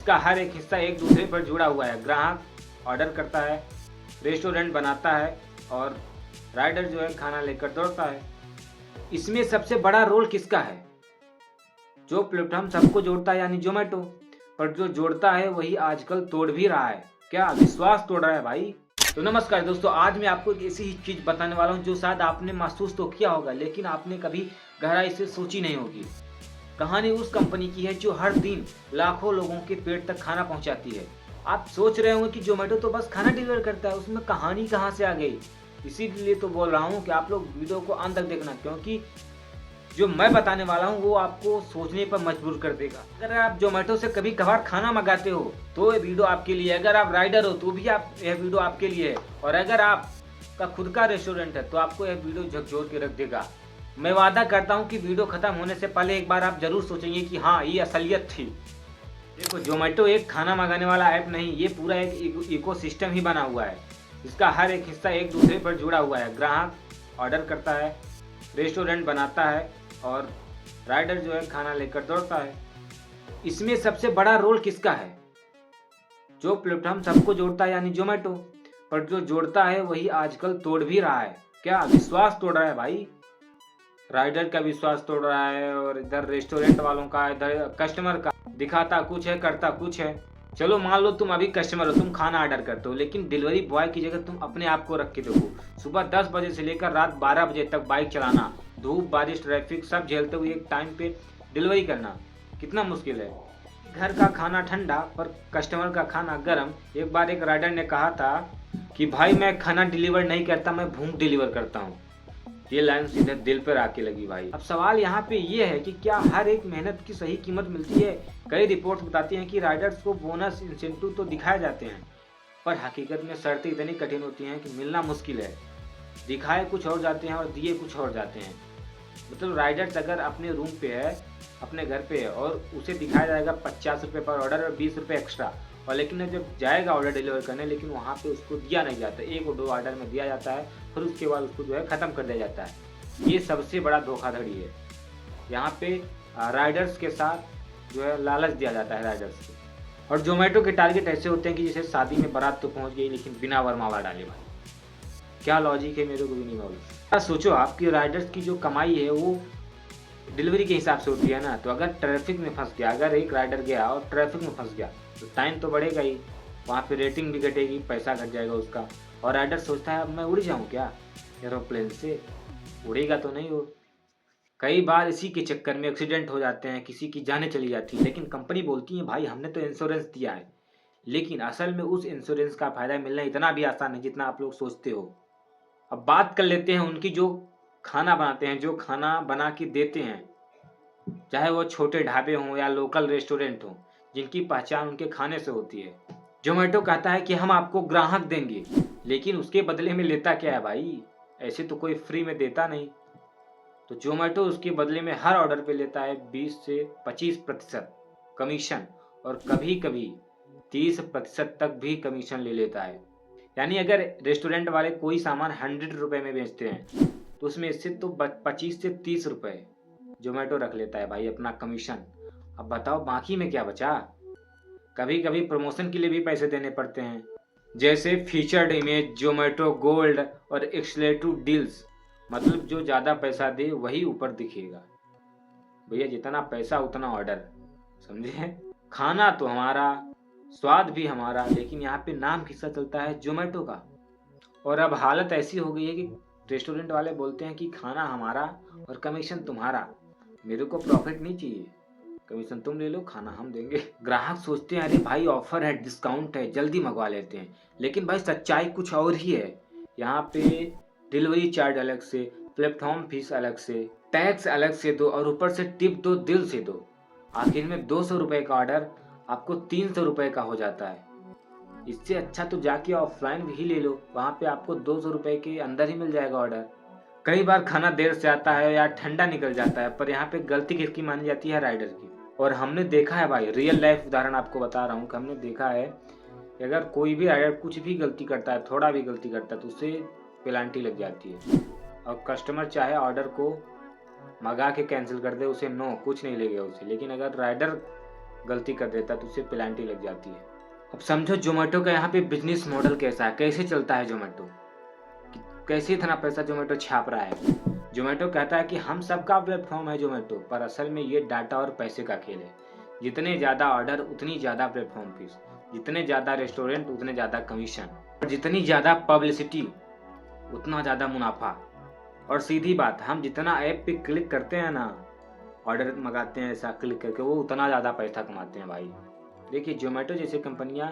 इसका हर एक हिस्सा एक दूसरे पर जुड़ा हुआ है। ग्राहक ऑर्डर करता है, रेस्टोरेंट बनाता है और राइडर जो है खाना लेकर दौड़ता है। इसमें सबसे बड़ा रोल किसका है? जो प्लेटफॉर्म सबको जोड़ता है यानी जोमेटो, पर जो जोड़ता है वही आजकल तोड़ भी रहा है। क्या विश्वास तोड़ रहा है भाई? तो नमस्कार दोस्तों, आज मैं आपको एक ऐसी ही चीज बताने वाला हूँ जो शायद आपने महसूस तो किया होगा, लेकिन आपने कभी गहराई से सोची नहीं होगी। कहानी उस कंपनी की है जो हर दिन लाखों लोगों के पेट तक खाना पहुंचाती है। आप सोच रहे होंगे कि जोमेटो तो बस खाना डिलीवर करता है, उसमें कहानी कहाँ से आ गई? इसीलिए तो बोल रहा हूँ कि आप लोग वीडियो को अंत तक देखना, क्योंकि जो मैं बताने वाला हूँ वो आपको सोचने पर मजबूर कर देगा। अगर आप जोमेटो से कभी कभार खाना मंगाते हो तो ये वीडियो आपके लिए है। अगर आप राइडर हो तो भी यह वीडियो आपके लिए है। और अगर आपका खुद का रेस्टोरेंट है तो आपको यह वीडियो झकझोर के रख देगा। मैं वादा करता हूँ कि वीडियो खत्म होने से पहले एक बार आप जरूर सोचेंगे कि हाँ, ये असलियत थी। देखो, जोमेटो एक खाना मंगाने वाला ऐप नहीं, ये पूरा एक इकोसिस्टम ही बना हुआ है। इसका हर एक हिस्सा एक दूसरे पर जुड़ा हुआ है। ग्राहक ऑर्डर करता है, रेस्टोरेंट बनाता है और राइडर जो है खाना लेकर दौड़ता है। इसमें सबसे बड़ा रोल किसका है? जो प्लेटफॉर्म सबको जोड़ता है यानी जोमेटो, पर जो जोड़ता है वही आजकल तोड़ भी रहा है। क्या विश्वास तोड़ रहा है भाई? राइडर का विश्वास तोड़ रहा है और इधर रेस्टोरेंट वालों का, इधर कस्टमर का। दिखाता कुछ है, करता कुछ है। चलो मान लो तुम अभी कस्टमर हो, तुम खाना ऑर्डर करते हो, लेकिन डिलीवरी बॉय की जगह तुम अपने आप को रख के देखो। सुबह 10 बजे से लेकर रात 12 बजे तक बाइक चलाना, धूप बारिश ट्रैफिक सब झेलते हुए एक टाइम पे डिलीवरी करना कितना मुश्किल है। घर का खाना ठंडा पर कस्टमर का खाना गर्म। एक बार एक राइडर ने कहा था कि भाई, मैं खाना डिलीवर नहीं करता, मैं भूख डिलीवर करता हूँ। ये लाइन सीधे दिल पर आके लगी भाई। अब सवाल यहाँ पे ये है कि क्या हर एक मेहनत की सही कीमत मिलती है? कई रिपोर्ट्स बताती हैं कि राइडर्स को बोनस इंसेंटिव तो दिखाए जाते हैं, पर हकीकत में शर्तें इतनी कठिन होती हैं कि मिलना मुश्किल है। दिखाए कुछ और जाते हैं और दिए कुछ और जाते हैं। मतलब राइडर्स अगर अपने रूम पे है, अपने घर पे है, और उसे दिखाया जाएगा 50 रुपये पर ऑर्डर और 20 रुपये एक्स्ट्रा, और लेकिन जब जाएगा ऑर्डर डिलीवर करने, लेकिन वहाँ पे उसको दिया नहीं जाता। एक और दो ऑर्डर में दिया जाता है, फिर उसके बाद उसको जो है ख़त्म कर दिया जाता है। ये सबसे बड़ा धोखाधड़ी है। यहाँ पे राइडर्स के साथ जो है लालच दिया जाता है राइडर्स को। और जोमेटो के टारगेट ऐसे होते हैं कि जैसे शादी में बारात तो पहुँच गई, लेकिन बिना वरमाला डाले भाई। क्या लॉजिक है मेरे को भी नहीं मालूम। सोचो, आपकी राइडर्स की जो कमाई है वो डिलीवरी के हिसाब से होती है ना। तो अगर ट्रैफिक में फंस गया, अगर एक राइडर गया और ट्रैफिक में फंस गया तो टाइम तो बढ़ेगा ही, वहाँ पे रेटिंग भी घटेगी, पैसा घट जाएगा उसका। और राइडर सोचता है अब मैं उड़ जाऊँ क्या एरोप्लेन से? उड़ेगा तो नहीं वो। कई बार इसी के चक्कर में एक्सीडेंट हो जाते हैं, किसी की जानें चली जाती है, लेकिन कंपनी बोलती है भाई हमने तो इंश्योरेंस दिया है। लेकिन असल में उस इंश्योरेंस का फायदा मिलना इतना भी आसान है जितना आप लोग सोचते हो। अब बात कर लेते हैं उनकी जो खाना बनाते हैं, जो खाना बना के देते हैं, चाहे वो छोटे ढाबे हों या लोकल रेस्टोरेंट हों, जिनकी पहचान उनके खाने से होती है। जोमेटो कहता है कि हम आपको ग्राहक देंगे, लेकिन उसके बदले में लेता क्या है भाई? ऐसे तो कोई फ्री में देता नहीं। तो जोमेटो उसके बदले में हर ऑर्डर पे लेता है 20 से 25% कमीशन, और कभी कभी 30% तक भी कमीशन ले लेता है। यानी अगर रेस्टोरेंट वाले कोई सामान 100 रुपए में बेचते हैं तो उसमें से तो 25 से 30 रुपए जोमेटो रख लेता है भाई अपना कमीशन। अब बताओ बाकी में क्या बचा? कभी कभी प्रमोशन के लिए भी पैसे देने पड़ते हैं, जैसे फीचर्ड इमेज, जोमेटो गोल्ड और एक्सक्लूसिव डील्स। मतलब जो ज़्यादा पैसा दे वही ऊपर दिखेगा। भैया जितना पैसा उतना ऑर्डर, समझे? खाना तो हमारा, स्वाद भी हमारा, लेकिन यहाँ पे नाम किसका चलता है? जोमेटो का। और अब हालत ऐसी हो गई है कि रेस्टोरेंट वाले बोलते हैं कि खाना हमारा और कमीशन तुम्हारा। मेरे को प्रॉफिट नहीं चाहिए, कमीशन तुम ले लो, खाना हम देंगे। ग्राहक सोचते हैं अरे भाई ऑफर है, डिस्काउंट है, जल्दी मंगवा लेते हैं। लेकिन भाई सच्चाई कुछ और ही है। यहाँ पे डिलीवरी चार्ज अलग से, प्लेटफॉर्म फीस अलग से, टैक्स अलग से दो, और ऊपर से टिप दो, दिल से दो। आखिर में 200 रुपए का ऑर्डर आपको 300 रुपए का हो जाता है। इससे अच्छा तो जाके ऑफलाइन ही ले लो, वहाँ पे आपको 200 रुपए के अंदर ही मिल जाएगा ऑर्डर। कई बार खाना देर से आता है या ठंडा निकल जाता है, पर यहाँ पे गलती किसकी मानी जाती है? राइडर की। और हमने देखा है भाई, रियल लाइफ उदाहरण आपको बता रहा हूँ कि हमने देखा है कि अगर कोई भी राइडर कुछ भी गलती करता है, थोड़ा भी गलती करता है, तो उसे पेनल्टी लग जाती है। और कस्टमर चाहे ऑर्डर को मंगा के कैंसिल कर दे, उसे नो कुछ नहीं लगेगा उसे। लेकिन अगर राइडर गलती कर देता है तो उसे पेनल्टी लग जाती है। अब समझो जोमेटो का यहाँ पे बिजनेस मॉडल कैसा है, कैसे चलता है जोमेटो, कैसे इतना पैसा जोमेटो छाप रहा है। जोमेटो कहता है कि हम सबका प्लेटफॉर्म है जोमेटो, पर असल में ये डाटा और पैसे का खेल है। जितने ज़्यादा ऑर्डर उतनी ज़्यादा प्लेटफॉर्म फीस, जितने ज़्यादा रेस्टोरेंट उतने ज़्यादा कमीशन, और जितनी ज़्यादा पब्लिसिटी उतना ज़्यादा मुनाफा। और सीधी बात, हम जितना ऐप पे क्लिक करते हैं ना, ऑर्डर मंगाते हैं ऐसा क्लिक करके, वो उतना ज़्यादा पैसा कमाते हैं भाई। देखिए जोमेटो जैसी कंपनियां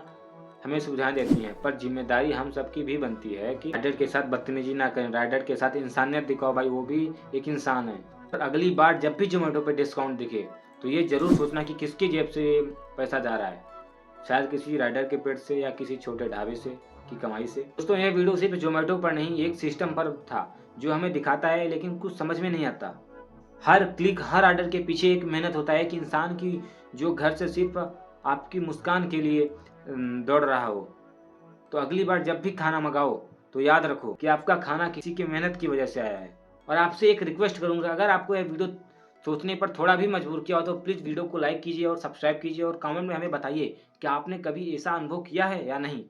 हमें सुविधाएं देती हैं, पर जिम्मेदारी हम सबकी भी बनती है कि राइडर के साथ बदतमीजी ना करें, राइडर के साथ इंसानियत दिखाओ भाई, वो भी एक इंसान है। और अगली बार जब भी जोमेटो पे डिस्काउंट दिखे तो ये जरूर सोचना कि किसकी जेब से पैसा जा रहा है, शायद किसी राइडर के पेट से या किसी छोटे ढाबे से की कमाई से। दोस्तों ये वीडियो सिर्फ जोमेटो पर नहीं, एक सिस्टम पर था जो हमें दिखाता है लेकिन कुछ समझ में नहीं आता। हर क्लिक, हर ऑर्डर के पीछे एक मेहनत होता है, एक इंसान की जो घर से सिर्फ आपकी मुस्कान के लिए दौड़ रहा हो। तो अगली बार जब भी खाना मंगाओ तो याद रखो कि आपका खाना किसी की मेहनत की वजह से आया है। और आपसे एक रिक्वेस्ट करूंगा, अगर आपको यह वीडियो सोचने पर थोड़ा भी मजबूर किया हो तो प्लीज़ वीडियो को लाइक कीजिए और सब्सक्राइब कीजिए और कमेंट में हमें बताइए कि आपने कभी ऐसा अनुभव किया है या नहीं।